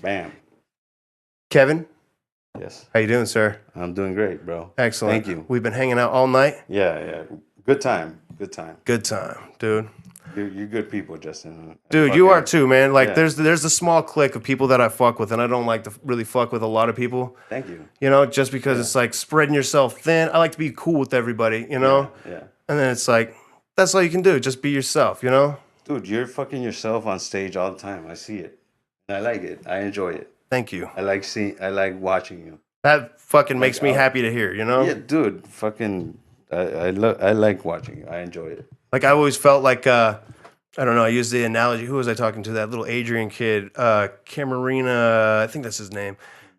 Bam. Kevin, Yes. how you doing, sir? I'm doing great, bro. Excellent. Thank you. We've been hanging out all night. Yeah. Good time. Good time. Good time, dude. You're good people, Justin. Dude, you are too, man. Like, Yeah. there's a small clique of people that I fuck with, and I don't like to really fuck with a lot of people. Thank you. You know, just because it's like spreading yourself thin. I like to be cool with everybody, you know? Yeah. And then it's like, that's all you can do. Just be yourself, you know? Dude, you're fucking yourself on stage all the time. I see it. And I like it. I enjoy it. Thank you. I like watching you. That fucking makes me happy to hear, you know? Yeah, dude. Fucking I like watching you. I enjoy it. Like, I always felt like, I don't know, I used the analogy. Who was I talking to? That little Adrian kid, Camarina, I think that's his name.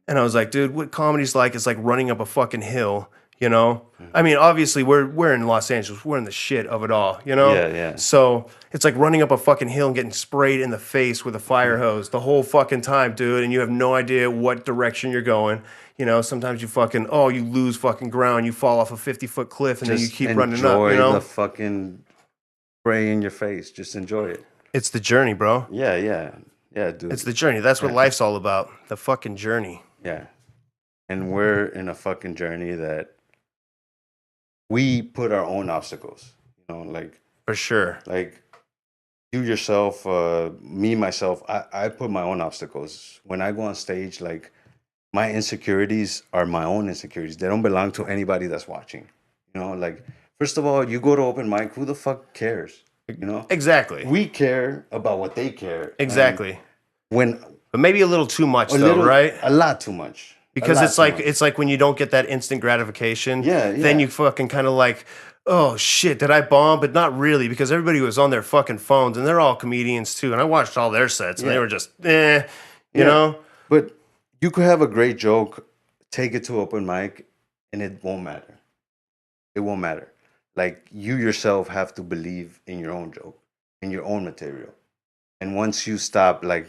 And I was like, dude, what comedy's like is like running up a fucking hill, you know? I mean, obviously, we're in Los Angeles. We're in the shit of it all, you know? Yeah. So it's like running up a fucking hill and getting sprayed in the face with a fire hose the whole fucking time, dude. And you have no idea what direction you're going. You know, sometimes you fucking, you lose fucking ground. You fall off a 50-foot cliff and then you keep running up, you know? Enjoy the fucking spray in your face. Just enjoy it. It's the journey, bro. Yeah, dude. It's the journey. That's what life's all about. The fucking journey. Yeah. And we're in a fucking journey that we put our own obstacles, you know, like For sure. like you yourself, me, myself, I put my own obstacles. When I go on stage, like my insecurities are my own insecurities. They don't belong to anybody that's watching. You know, like first of all, you go to open mic, who the fuck cares? You know? Exactly. We care about what they care. Exactly. When But maybe a little too much though, right? A lot too much. Because it's like when you don't get that instant gratification, then you fucking kind of like, oh shit, did I bomb? But not really, because everybody was on their fucking phones and they're all comedians too. And I watched all their sets and they were just, you know? But you could have a great joke, take it to open mic, and it won't matter. It won't matter. Like you yourself have to believe in your own joke, in your own material. And once you stop, like,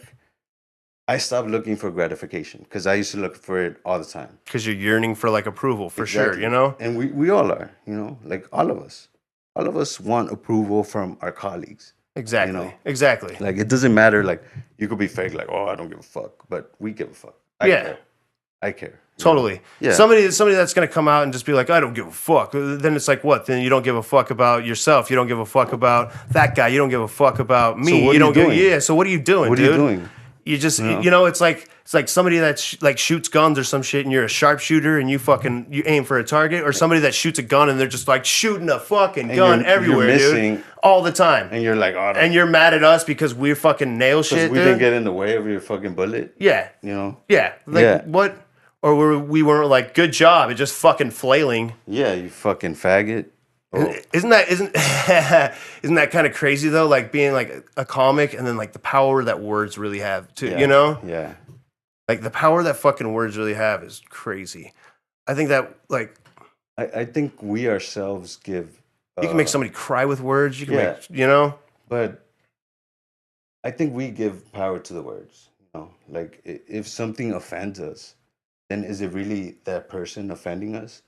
I stopped looking for gratification because I used to look for it all the time. Because you're yearning for like approval, for sure, you know? And we all are, you know, like all of us. All of us want approval from our colleagues. Exactly. You know? Exactly. Like it doesn't matter, like you could be fake, like, I don't give a fuck. But we give a fuck. I care. Totally. Yeah. Somebody that's gonna come out and just be like, I don't give a fuck. Then it's like, what? Then you don't give a fuck about yourself. You don't give a fuck about that guy. You don't give a fuck about me. So what you are don't you give. doing? Yeah. So what are you doing, What dude? are you doing? You just, you know, it's like somebody that like shoots guns or some shit, and you're a sharpshooter and you aim for a target, or somebody that shoots a gun and they're just like shooting a fucking gun everywhere, dude, all the time. And you're like, and you're mad at us because we fucking nail shit, we didn't get in the way of your fucking bullet. Yeah. You know. Yeah. Like what? Or we weren't like, good job. It's just fucking flailing. Yeah, you fucking faggot. Isn't that kind of crazy though? Like being like a comic and then like the power that words really have too, you know? Yeah. Like the power that fucking words really have is crazy. I think that like I think we ourselves give you can make somebody cry with words. You can make, you know? But I think we give power to the words, you know? Like if something offends us, then is it really that person offending us?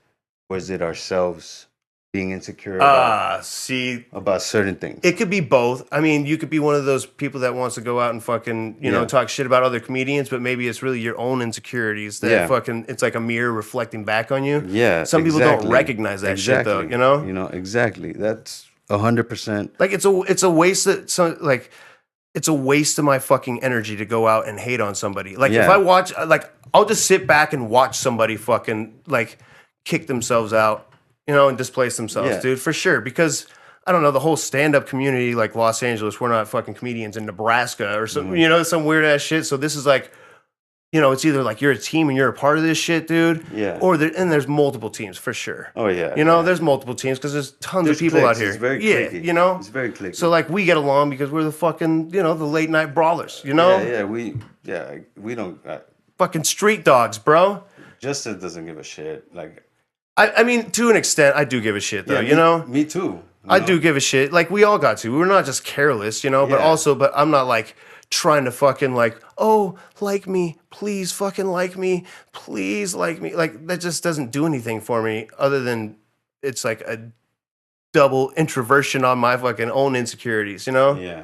Or is it ourselves being insecure about certain things? It could be both. I mean, you could be one of those people that wants to go out and fucking, you know, talk shit about other comedians, but maybe it's really your own insecurities that fucking, it's like a mirror reflecting back on you. Yeah. Some people don't recognize that shit though, you know? You know, exactly. That's 100%. Like it's a waste of it's a waste of my fucking energy to go out and hate on somebody. Like if I watch, like I'll just sit back and watch somebody fucking like kick themselves out, you know, and displace themselves, dude, for sure. Because I don't know, the whole stand-up community, like Los Angeles, we're not fucking comedians in Nebraska or something, you know, some weird ass shit. So this is like, you know, it's either like you're a team and you're a part of this shit, dude. Yeah. Or there's multiple teams for sure. Oh yeah. You know, there's multiple teams because there's tons of people out here. It's very cliquey. You know? It's very cliquey. So like we get along because we're the fucking, you know, the late night brawlers, you know? We don't fucking street dogs, bro. Justin doesn't give a shit. Like I mean, to an extent, I do give a shit though, you know? Me too. I do give a shit. Like we all got to. We're not just careless, you know, but I'm not like trying to fucking like, oh, like me, please fucking like me, please like me. Like that just doesn't do anything for me other than it's like a double introversion on my fucking own insecurities, you know? Yeah.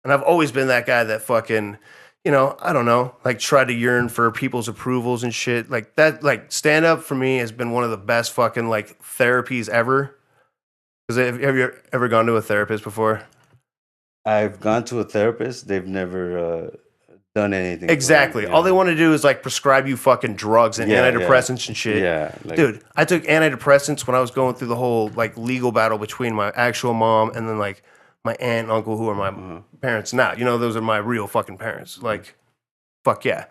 And I've always been that guy that fucking, you know, I don't know, like try to yearn for people's approvals and shit. Like that, like stand up for me has been one of the best fucking like therapies ever. Because have you ever gone to a therapist before? I've gone to a therapist. They've never done anything. Exactly. All they want to do is like prescribe you fucking drugs and antidepressants and shit. Yeah, like, dude, I took antidepressants when I was going through the whole like legal battle between my actual mom and then like my aunt and uncle who are my parents now. You know, those are my real fucking parents. Like, fuck yeah.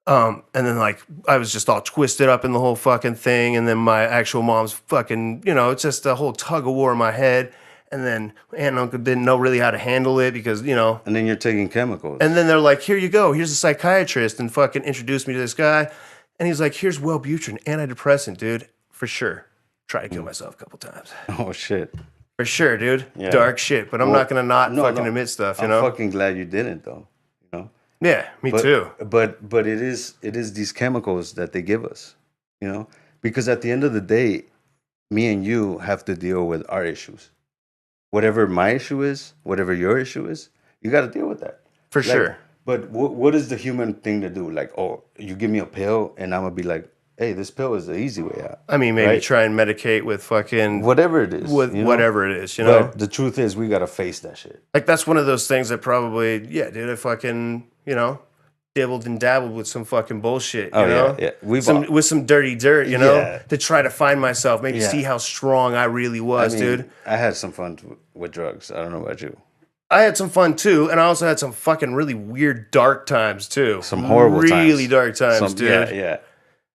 And then like I was just all twisted up in the whole fucking thing, and then my actual mom's fucking, you know, it's just a whole tug of war in my head. And then aunt and uncle didn't know really how to handle it because, you know. And then you're taking chemicals. And then they're like, here you go. Here's a psychiatrist, and fucking introduced me to this guy. And he's like, here's Wellbutrin, antidepressant, dude. For sure. Try to kill myself a couple times. Oh, shit. For sure, dude. Yeah. Dark shit. But I'm not going to fucking admit stuff, you know? I'm fucking glad you didn't, though. You know? Yeah, me too. But it is these chemicals that they give us, you know? Because at the end of the day, me and you have to deal with our issues. Whatever my issue is, whatever your issue is, you got to deal with that. For sure. But what is the human thing to do? Like, oh, you give me a pill, and I'm going to be like, hey, this pill is the easy way out. I mean, maybe try and medicate with fucking... whatever it is. With whatever it is, you know? But the truth is, we got to face that shit. Like, that's one of those things that probably, yeah, dude, I fucking, you know, dibbled and dabbled with some fucking bullshit, you know? Yeah. With some dirty dirt, you know? To try to find myself, maybe see how strong I really was, dude. I had some fun with drugs. I don't know about you. I had some fun, too, and I also had some fucking really weird, dark times, too. Some horrible times. Really dark times, dude. Yeah.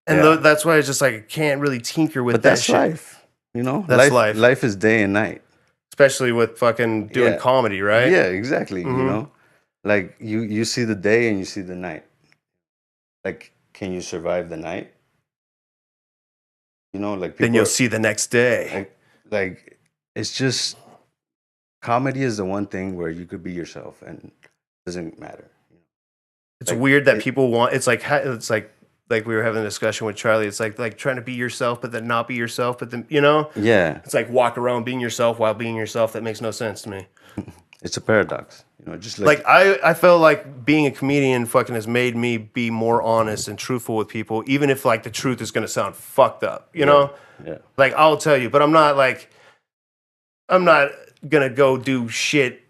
And that's why it's just like I can't really tinker with that shit. That's life, you know? That's life. Life is day and night. Especially with fucking doing comedy, right? Yeah, exactly, you know? Like, you see the day and you see the night. Like, can you survive the night? You know, like... Then you'll see the next day. Like, it's just... Comedy is the one thing where you could be yourself and it doesn't matter. It's weird that people want... It's like we were having a discussion with Charlie. It's like trying to be yourself, but then not be yourself. But then, you know? Yeah. It's like walk around being yourself while being yourself. That makes no sense to me. It's a paradox. You know, just like I feel like being a comedian fucking has made me be more honest and truthful with people, even if like the truth is going to sound fucked up, you know? Yeah. Like I'll tell you, but I'm not going to go do shit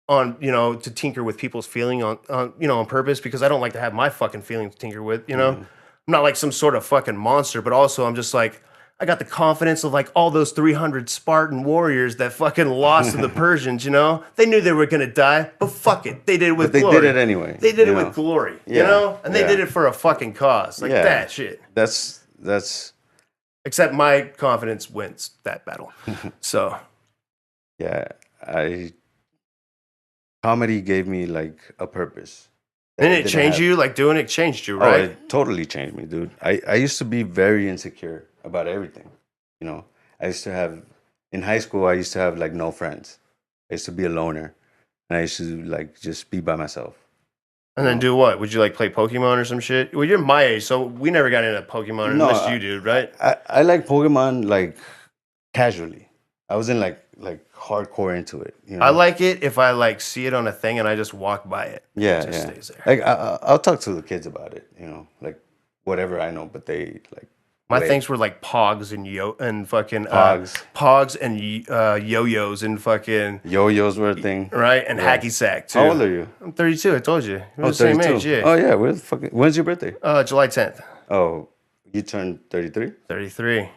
on, you know, to tinker with people's feeling on, you know, on purpose, because I don't like to have my fucking feelings to tinker with, you know? I'm not like some sort of fucking monster, but also I'm just like, I got the confidence of like all those 300 Spartan warriors that fucking lost to the Persians, you know? They knew they were going to die, but fuck it. They did it with glory. They did it anyway. They did it with glory, you know? And they did it for a fucking cause. Like that shit. That's... Except my confidence wins that battle. So... Yeah, comedy gave me like a purpose. Didn't it change you? Like doing it changed you, right? Oh, it totally changed me, dude. I used to be very insecure about everything. You know, in high school, I used to have like no friends. I used to be a loner, and I used to like just be by myself. And then do what? Would you like play Pokemon or some shit? Well, you're my age, so we never got into Pokemon unless you do, right? I like Pokemon like casually. I wasn't like hardcore into it. You know? I like it if I like see it on a thing and I just walk by it. Yeah, it just stays there. Like I'll talk to the kids about it. You know, like whatever I know, but they like. My things were like Pogs and fucking Pogs and yo-yos and fucking yo-yos were a thing, right? And hacky sack too. How old are you? I'm 32. I told you. We're the same age. Yeah. Oh yeah. When's your birthday? July 10th. Oh, you turned 33. 33.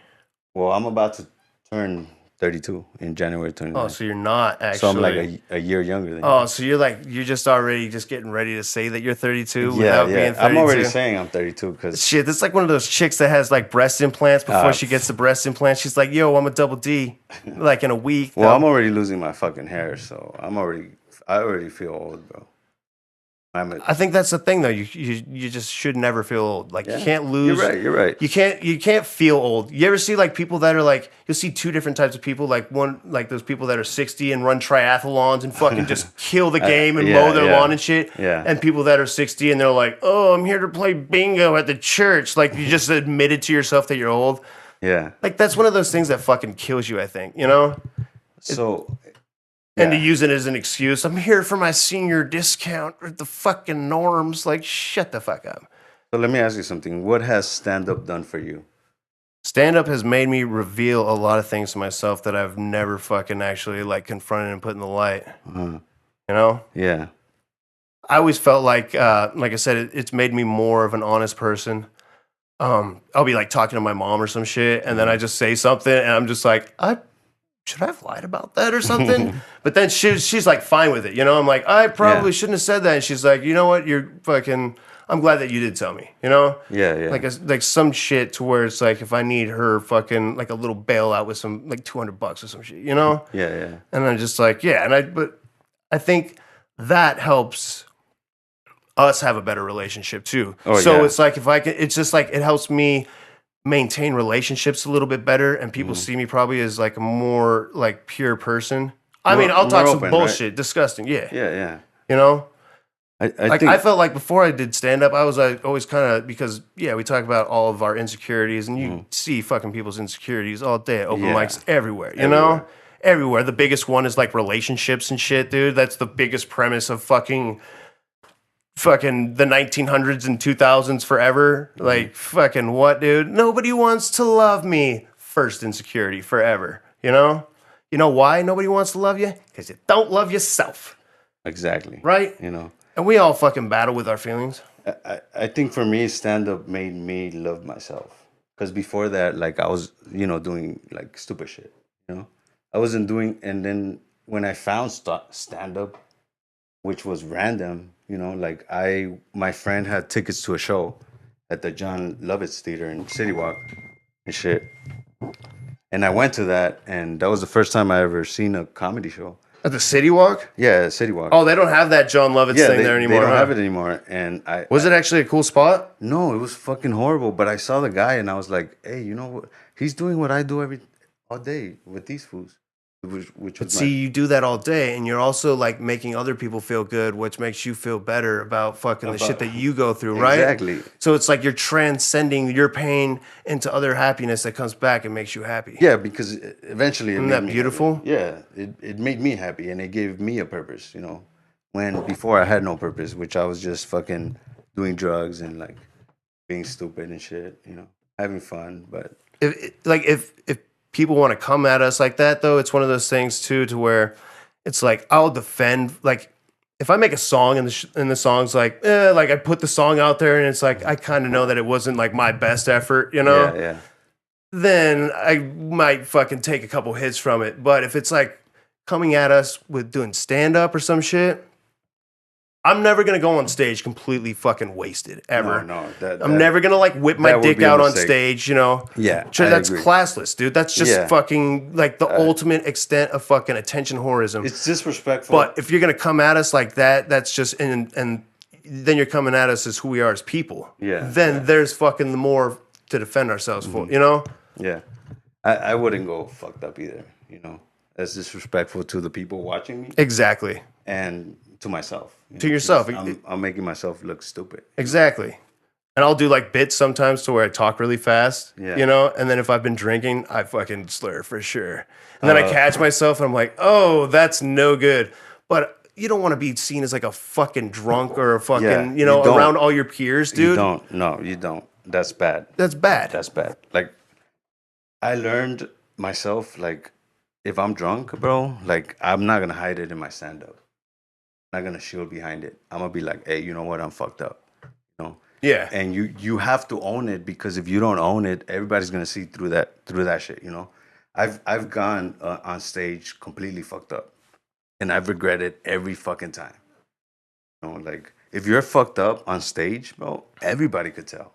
Well, I'm about to turn 32 in January 29th. Oh, so you're not actually. So I'm like a year younger than you. Oh, so you're just already just getting ready to say that you're 32 without being 32. I'm already saying I'm 32 because shit, that's like one of those chicks that has like breast implants before she gets the breast implants. She's like, yo, I'm a double D, like in a week. Well, I'm already losing my fucking hair, so I already feel old, bro. I think that's the thing, though. You just should never feel old. Like you can't lose. You're right. You can't feel old. You ever see like people that are like, you'll see two different types of people. Like one, like those people that are 60 and run triathlons and fucking just kill the game and mow their lawn and shit. Yeah. And people that are 60 and they're like, oh, I'm here to play bingo at the church. Like you just admitted to yourself that you're old. Yeah. Like that's one of those things that fucking kills you. I think, you know. So. And to use it as an excuse, I'm here for my senior discount or the fucking norms. Like, shut the fuck up. So let me ask you something. What has stand-up done for you? Stand-up has made me reveal a lot of things to myself that I've never fucking actually like confronted and put in the light. You know? Yeah. I always felt like I said, it's made me more of an honest person. I'll be like talking to my mom or some shit, and then I just say something, and I'm just like, should I have lied about that or something? But then she's like fine with it, you know. I'm like, I probably shouldn't have said that, and she's like, you know what, you're fucking. I'm glad that you did tell me, you know. Yeah, yeah. Like some shit to where it's like if I need her fucking like a little bailout with some like $200 or some shit, you know. Yeah, yeah. And I'm just like, but I think that helps us have a better relationship too. It's like if I can, it's just like it helps me maintain relationships a little bit better, and people see me probably as like a more like pure person. I mean, I'll talk some bullshit, disgusting, yeah. You know, I think I felt like before I did stand up, I was like always kind of because we talk about all of our insecurities, and you see fucking people's insecurities all day at open mics everywhere. You know, everywhere. The biggest one is like relationships and shit, dude. That's the biggest premise of fucking the 1900s and 2000s forever. Like, fucking what, dude? Nobody wants to love me. First insecurity forever. You know? You know why nobody wants to love you? Because you don't love yourself. Exactly. Right? You know? And we all fucking battle with our feelings. I think for me, stand-up made me love myself. Because before that, like, I was, doing, like, stupid shit, you know? I wasn't doing... And then when I found stand-up, which was random, like my friend had tickets to a show at the John Lovitz Theater in City Walk and shit. And I went to that, and that was the first time I ever seen a comedy show. At the City Walk? Yeah, City Walk. Oh, they don't have that John Lovitz thing there anymore. They don't have it anymore. And Was it actually a cool spot? No, it was fucking horrible. But I saw the guy, and I was like, hey, you know what? He's doing what I do all day with these fools. But see, you do that all day, and you're also like making other people feel good, which makes you feel better about fucking the shit that you go through, right? Exactly. So it's like you're transcending your pain into other happiness that comes back and makes you happy. Yeah, because eventually Isn't that beautiful? Happy. Yeah, it made me happy, and it gave me a purpose, when before I had no purpose, which I was just fucking doing drugs and like being stupid and shit, having fun. But if people want to come at us like that, though, it's one of those things too, to where it's like I'll defend. Like if I make a song and the song's like I put the song out there and it's like I kind of know that it wasn't like my best effort, Yeah. Then I might fucking take a couple hits from it. But if it's like coming at us with doing stand up or some shit, I'm never gonna go on stage completely fucking wasted ever. No, I'm never gonna like whip my dick out on stage, Yeah, that's classless, dude. That's just fucking like the ultimate extent of fucking attention whorism. It's disrespectful. But if you're gonna come at us like that, that's just and then you're coming at us as who we are as people. Yeah. Then there's fucking more to defend ourselves for, Yeah, I wouldn't go fucked up either. That's disrespectful to the people watching me. Exactly. And to myself. To yourself. I'm making myself look stupid. Exactly. And I'll do like bits sometimes to where I talk really fast, and then if I've been drinking, I fucking slur for sure. And then I catch myself and I'm like, oh, that's no good. But you don't want to be seen as like a fucking drunk or a fucking, around all your peers, dude. You don't. No, you don't. That's bad. That's bad. That's bad. Like, I learned myself, like, if I'm drunk, bro, like, I'm not going to hide it in my stand-up. I'm not going to shield behind it. I'm going to be like, hey, you know what? I'm fucked up. Yeah. And you have to own it, because if you don't own it, everybody's going to see through that shit, I've gone on stage completely fucked up, and I've regretted every fucking time. Like, if you're fucked up on stage, bro, everybody could tell.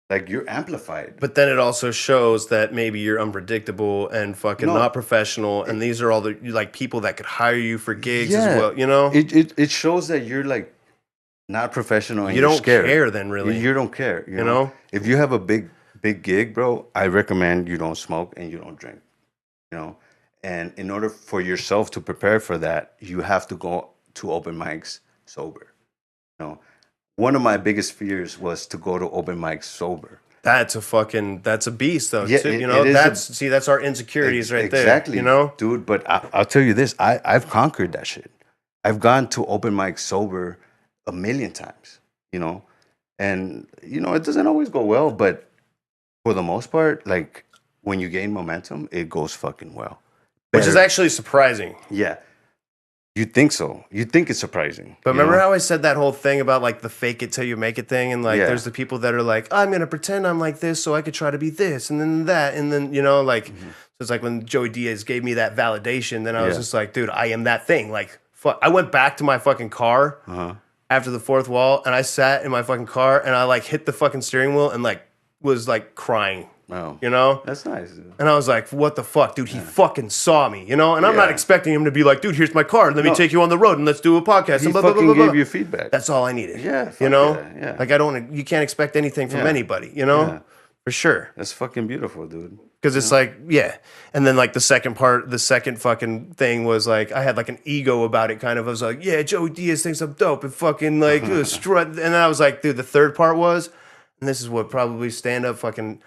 Like, you're amplified. But then it also shows that maybe you're unpredictable and fucking not professional, and these are all the like people that could hire you for gigs as well, It shows that you're like not professional and you don't care then, really. You don't care, you know? If you have a big gig, bro, I recommend you don't smoke and you don't drink. And in order for yourself to prepare for that, you have to go to open mics sober. One of my biggest fears was to go to open mics sober, That's a beast though. Yeah, too. That's our insecurities right exactly, there. You know, dude. But I'll tell you this: I've conquered that shit. I've gone to open mic sober a million times. You know, and it doesn't always go well, but for the most part, like when you gain momentum, it goes fucking well. Which is actually surprising. Yeah. You think so. You think it's surprising. But remember how I said that whole thing about like the fake it till you make it thing? And like there's the people that are like, I'm going to pretend I'm like this so I could try to be this and then that. And then, so it's like when Joey Diaz gave me that validation, then I was just like, dude, I am that thing. Like, fuck. I went back to my fucking car after the fourth wall and I sat in my fucking car and I like hit the fucking steering wheel and like was like crying. Oh, that's nice. Dude. And I was like, what the fuck, dude? He fucking saw me, And I'm not expecting him to be like, dude, here's my car. Let me take you on the road and let's do a podcast. He and blah, fucking blah, blah, blah. gave you feedback. That's all I needed. Yeah. Yeah. Like you can't expect anything from anybody, Yeah. For sure. That's fucking beautiful, dude. Because it's like, And then like the second fucking thing was like, I had like an ego about it kind of. I was like, yeah, Joey Diaz thinks I'm dope and fucking like strut. And then I was like, dude, the third part was, and this is what probably stand up fucking,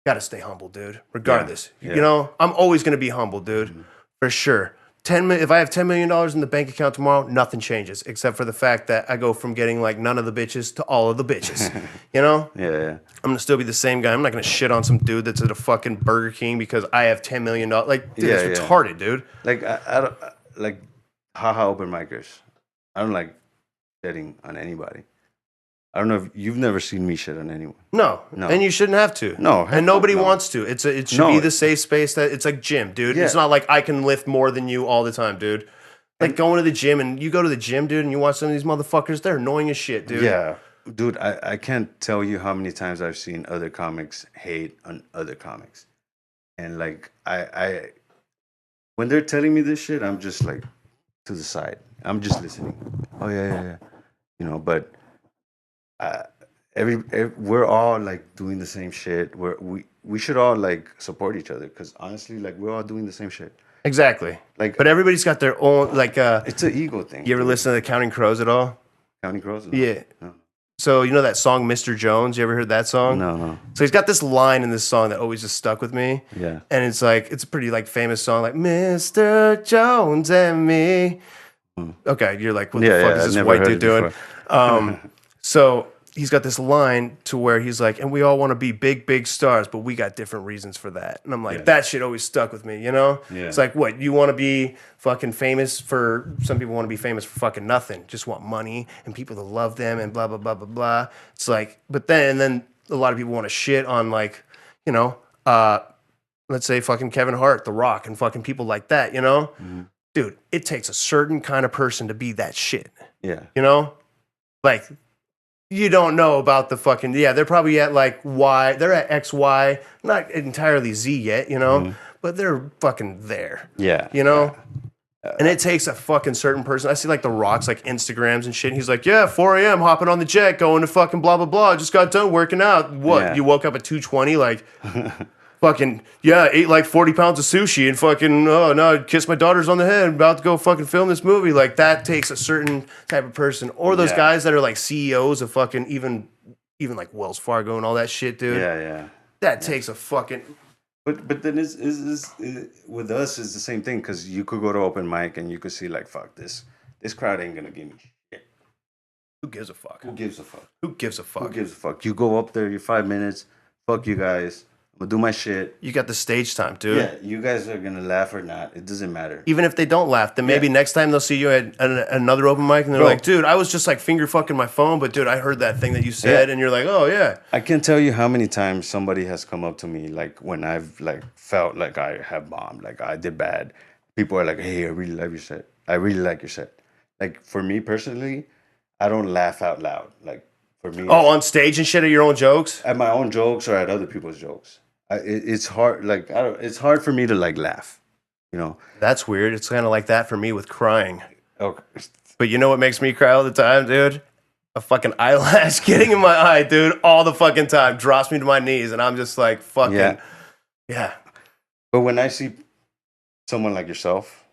gotta stay humble, dude. Regardless, I'm always gonna be humble, dude, for sure. If I have $10 million in the bank account tomorrow, nothing changes except for the fact that I go from getting like none of the bitches to all of the bitches. Yeah. I'm gonna still be the same guy. I'm not gonna shit on some dude that's at a fucking Burger King because I have $10 million. Like, dude, it's retarded, dude. Like I don't like haha open micers. I don't like shitting on anybody. I don't know if you've never seen me shit on anyone. No. And you shouldn't have to. No. And nobody wants to. It should be the safe space that it's like gym, dude. Yeah. It's not like I can lift more than you all the time, dude. Like going to the gym and you go to the gym, dude, and you watch some of these motherfuckers, they're annoying as shit, dude. Yeah. Dude, I can't tell you how many times I've seen other comics hate on other comics. And like I when they're telling me this shit, I'm just like to the side. I'm just listening. Oh yeah. But we're all like doing the same shit. We should all like support each other because honestly, like we're all doing the same shit. Exactly. But everybody's got their own like. It's an ego thing. You ever listen to the Counting Crows at all? Counting Crows? No. Yeah. No. So you know that song, Mr. Jones? You ever heard that song? No. So he's got this line in this song that always just stuck with me. Yeah. And it's like it's a pretty like famous song, like Mr. Jones and me. Okay, you're like, what the fuck is this white dude doing? So he's got this line to where he's like, and we all want to be big, big stars, but we got different reasons for that. And I'm like, that shit always stuck with me, Yeah. It's like, what, you want to be fucking famous for, some people want to be famous for fucking nothing, just want money and people to love them and blah, blah, blah, blah, blah. It's like, but then a lot of people want to shit on like, let's say fucking Kevin Hart, The Rock, and fucking people like that, Mm-hmm. Dude, it takes a certain kind of person to be that shit. Yeah. Like, you don't know about the fucking, they're probably at like Y, they're at XY, not entirely Z yet, but they're fucking there. Yeah. And it takes a fucking certain person. I see like The Rock's like Instagrams and shit. And he's like, 4 a.m. hopping on the jet, going to fucking blah, blah, blah. Just got done working out. What? Yeah. You woke up at 2:20, like, fucking, ate like 40 pounds of sushi and fucking, oh no, kissed my daughters on the head, about to go fucking film this movie. Like, that takes a certain type of person. Or those guys that are like CEOs of fucking even like Wells Fargo and all that shit, dude. Yeah. That takes a fucking... But then is with us is the same thing because you could go to open mic and you could see like, fuck, this crowd ain't gonna give me shit. Who gives a fuck? Who gives a fuck? Who gives a fuck? Who gives a fuck? You go up there, you're 5 minutes, fuck you guys. I'm gonna do my shit. You got the stage time, dude. Yeah, you guys are gonna laugh or not. It doesn't matter. Even if they don't laugh, then maybe next time they'll see you at another open mic and they're like, dude, I was just like finger fucking my phone, but dude, I heard that thing that you said, and you're like, oh yeah. I can't tell you how many times somebody has come up to me like when I've like felt like I have bombed, like I did bad. People are like, hey, I really love your set. I really like your set. Like for me personally, I don't laugh out loud. Like for me, on stage and shit at your own jokes, at my own jokes or at other people's jokes. It's hard. Like it's hard for me to like laugh. That's weird. It's kind of like that for me with crying. Okay. But you know what makes me cry all the time, dude? A fucking eyelash getting in my eye, dude, all the fucking time. Drops me to my knees, and I'm just like, fucking, yeah. But when I see someone like yourself,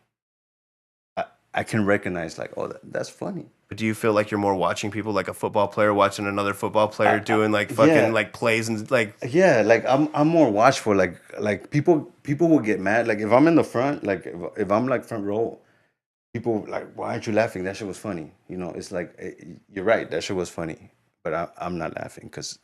I can recognize like, oh, that's funny. But do you feel like you're more watching people like a football player watching another football player doing like fucking like plays and like like I'm more watchful. Like people will get mad. Like if I'm in the front, like if I'm like front row, people like, why aren't you laughing? That shit was funny. You know, it's like you're right. That shit was funny, but I'm not laughing because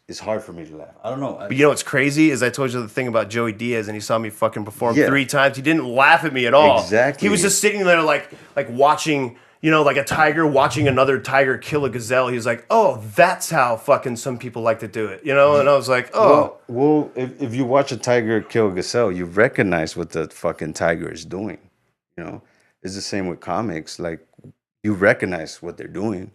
it's hard for me to laugh. I don't know. But you know what's crazy is I told you the thing about Joey Diaz and he saw me fucking perform 3 times. He didn't laugh at me at all. Exactly. He was just sitting there like watching, you know, like a tiger watching another tiger kill a gazelle. He was like, oh, that's how fucking some people like to do it, you know? And I was like, oh. Well, if you watch a tiger kill a gazelle, you recognize what the fucking tiger is doing, you know? It's the same with comics. Like, you recognize what they're doing.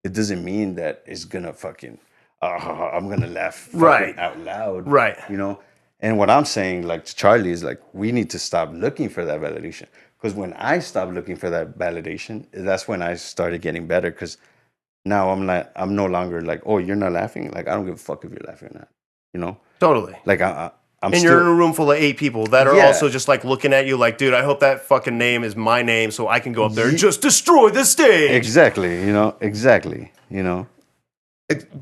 It doesn't mean that it's gonna fucking... I'm gonna laugh out loud, right? You know, and what I'm saying, like to Charlie, is like we need to stop looking for that validation. Because when I stopped looking for that validation, that's when I started getting better. Because now I'm no longer like, oh, you're not laughing. Like I don't give a fuck if you're laughing or not. You know, totally. Like and you're in a room full of 8 people that are also just like looking at you, like, dude, I hope that fucking name is my name, so I can go up there and just destroy the stage. Exactly. You know. Exactly. You know.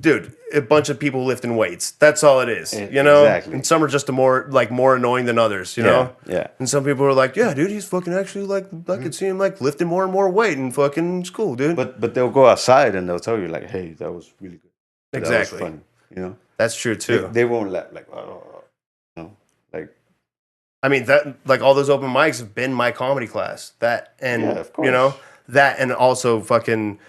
Dude, a bunch of people lifting weights. That's all it is, you know? Exactly. And some are just more annoying than others, you know? Yeah. And some people are like, yeah, dude, he's fucking actually like, I could see him like lifting more and more weight and fucking it's cool, dude. But they'll go outside and they'll tell you like, hey, that was really good. Exactly. That was funny, you know? That's true too. They won't laugh like, oh, you know? Like, I mean, that, like all those open mics have been my comedy class. That, and, of course. you know, that and also fucking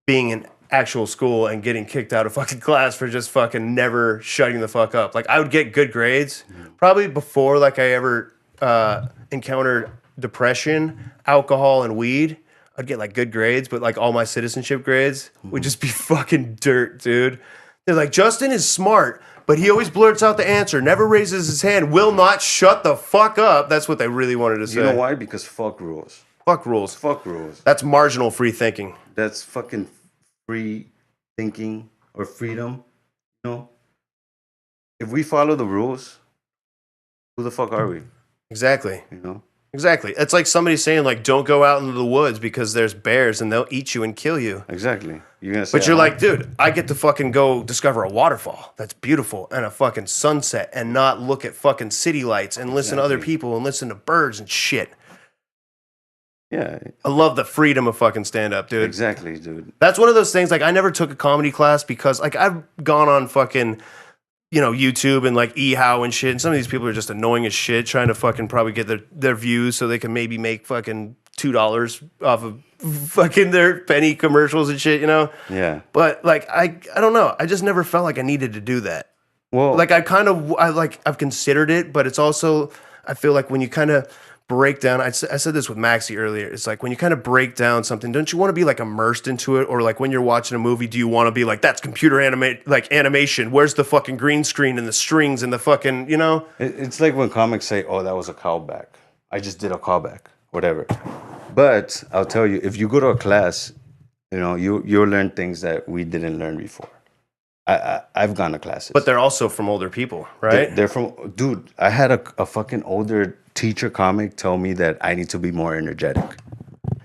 being in actual school and getting kicked out of fucking class for just fucking never shutting the fuck up. Like I would get good grades probably before like I ever encountered depression, alcohol, and weed. I'd get like good grades, but like all my citizenship grades would just be fucking dirt, dude. They're like, Justin is smart, but he always blurts out the answer, never raises his hand, will not shut the fuck up. That's what they really wanted to say. You know why? Because fuck rules. Fuck rules. Fuck rules. That's marginal free thinking. That's fucking free thinking or freedom. You know? If we follow the rules, who the fuck are we? Exactly. You know? Exactly. It's like somebody saying, like, don't go out into the woods because there's bears and they'll eat you and kill you. Exactly. You're gonna say, but you're like, dude, I get to fucking go discover a waterfall that's beautiful and a fucking sunset and not look at fucking city lights and listen to other people and listen to birds and shit. Yeah. I love the freedom of fucking stand-up, dude. Exactly, dude. That's one of those things, like, I never took a comedy class because, like, I've gone on fucking, you know, YouTube and, like, eHow and shit, and some of these people are just annoying as shit, trying to fucking probably get their views so they can maybe make fucking $2 off of fucking their penny commercials and shit, you know? Yeah. But, like, I don't know. I just never felt like I needed to do that. Well, like, I've considered it, but it's also, I feel like when you kind of break down, I said this with Maxie earlier, it's like when you kind of break down something, don't you want to be like immersed into it? Or like when you're watching a movie, do you want to be like, that's computer animation, where's the fucking green screen and the strings and the fucking, you know? It's like when comics say, oh, that was a callback, I just did a callback, whatever. But I'll tell you, if you go to a class, you know, you'll learn things that we didn't learn before. I've gone to classes, but they're also from older people, right? They're from, dude, I had a fucking older teacher comic tell me that I need to be more energetic,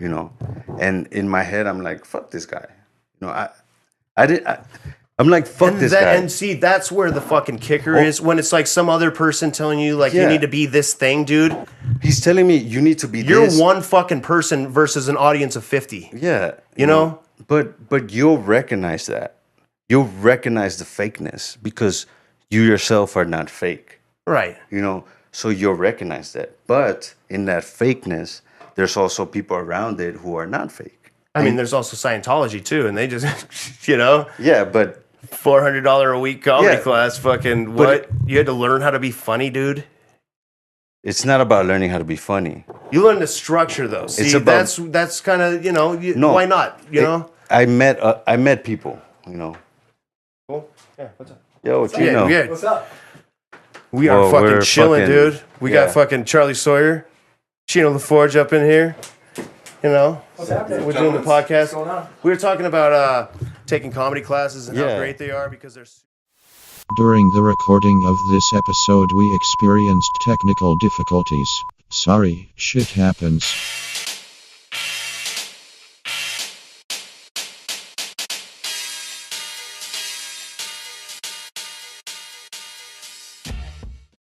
you know, and in my head I'm like, fuck this guy, you know. I'm like, fuck this guy. And see, that's where the fucking kicker is, when it's like some other person telling you like you need to be this thing, dude. He's telling me you need to be You're this. one fucking person versus an audience of 50. Yeah, you know. But you'll recognize that. You'll recognize the fakeness because you yourself are not fake. Right. You know, so you'll recognize that. But in that fakeness, there's also people around it who are not fake. I mean, there's also Scientology too, and they just, you know. Yeah, but $400 a week comedy class, fucking what? You had to learn how to be funny, dude. It's not about learning how to be funny. You learn the structure, though. See, it's about, that's kind of, you know, why not? You know, I met people, you know. Cool. Yeah. What's up? Yo, Chino. Yeah. What's up? We are fucking chilling, dude. We got fucking Charlie Sawyer, Chino LaForge up in here. You know, what's happening? We're doing the podcast. What's going on? We were talking about taking comedy classes and how great they are because they're. During the recording of this episode, we experienced technical difficulties. Sorry, shit happens.